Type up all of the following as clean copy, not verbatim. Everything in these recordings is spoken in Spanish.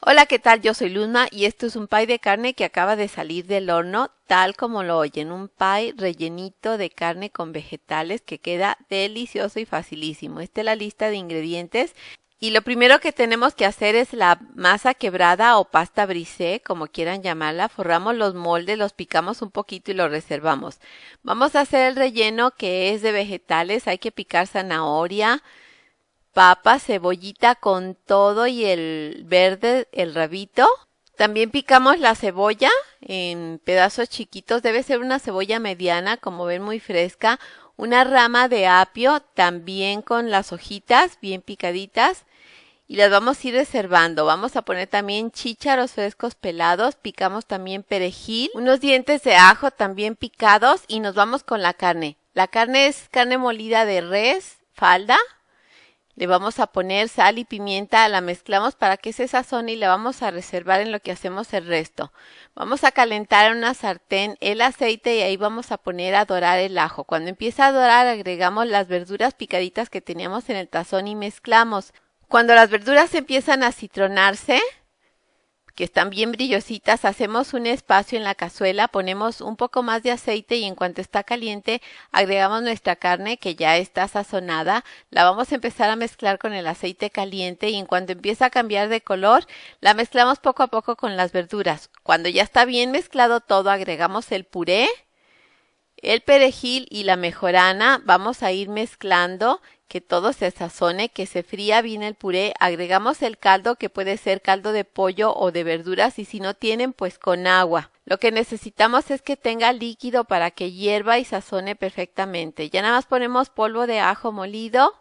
Hola, ¿qué tal? Yo soy Luzma y esto es un pie de carne que acaba de salir del horno, tal como lo oyen, un pie rellenito de carne con vegetales que queda delicioso y facilísimo. Esta es la lista de ingredientes y lo primero que tenemos que hacer es la masa quebrada o pasta brisée, como quieran llamarla. Forramos los moldes, los picamos un poquito y los reservamos. Vamos a hacer el relleno que es de vegetales, hay que picar zanahoria, papa, cebollita con todo y el verde, el rabito. También picamos la cebolla en pedazos chiquitos, debe ser una cebolla mediana, como ven muy fresca. Una rama de apio también con las hojitas bien picaditas y las vamos a ir reservando. Vamos a poner también chícharos frescos pelados, picamos también perejil, unos dientes de ajo también picados y nos vamos con la carne. La carne es carne molida de res, falda. Le vamos a poner sal y pimienta, la mezclamos para que se sazone y la vamos a reservar en lo que hacemos el resto. Vamos a calentar en una sartén el aceite y ahí vamos a poner a dorar el ajo. Cuando empieza a dorar agregamos las verduras picaditas que teníamos en el tazón y mezclamos. Cuando las verduras empiezan a citronarse, que están bien brillositas, hacemos un espacio en la cazuela, ponemos un poco más de aceite y en cuanto está caliente agregamos nuestra carne que ya está sazonada, la vamos a empezar a mezclar con el aceite caliente y en cuanto empieza a cambiar de color la mezclamos poco a poco con las verduras. Cuando ya está bien mezclado todo agregamos el puré, el perejil y la mejorana, vamos a ir mezclando que todo se sazone, que se fría bien el puré, agregamos el caldo que puede ser caldo de pollo o de verduras y si no tienen pues con agua. Lo que necesitamos es que tenga líquido para que hierva y sazone perfectamente. Ya nada más ponemos polvo de ajo molido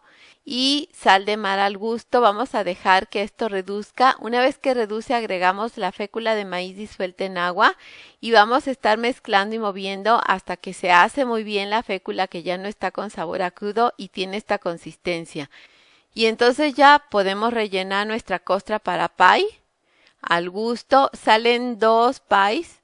y sal de mar al gusto. Vamos a dejar que esto reduzca. Una vez que reduce agregamos la fécula de maíz disuelta en agua y vamos a estar mezclando y moviendo hasta que se hace muy bien la fécula que ya no está con sabor a crudo y tiene esta consistencia. Y entonces ya podemos rellenar nuestra costra para pie al gusto. Salen 2 pies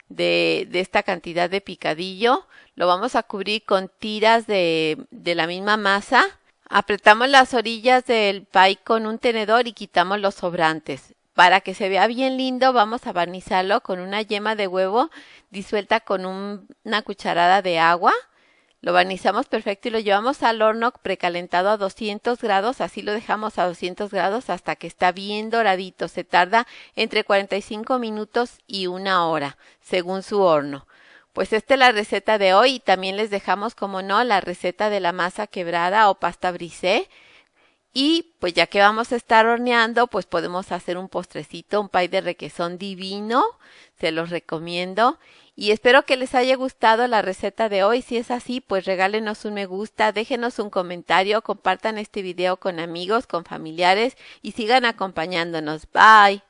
de esta cantidad de picadillo. Lo vamos a cubrir con tiras de la misma masa. Apretamos las orillas del pie con un tenedor y quitamos los sobrantes. Para que se vea bien lindo vamos a barnizarlo con una yema de huevo disuelta con una cucharada de agua. Lo barnizamos perfecto y lo llevamos al horno precalentado a 200 grados. Así lo dejamos a 200 grados hasta que está bien doradito. Se tarda entre 45 minutos y 1 hora según su horno. Pues esta es la receta de hoy y también les dejamos, como no, la receta de la masa quebrada o pasta brisée. Y pues ya que vamos a estar horneando, pues podemos hacer un postrecito, un pie de requesón divino. Se los recomiendo. Y espero que les haya gustado la receta de hoy. Si es así, pues regálenos un me gusta, déjenos un comentario, compartan este video con amigos, con familiares y sigan acompañándonos. Bye.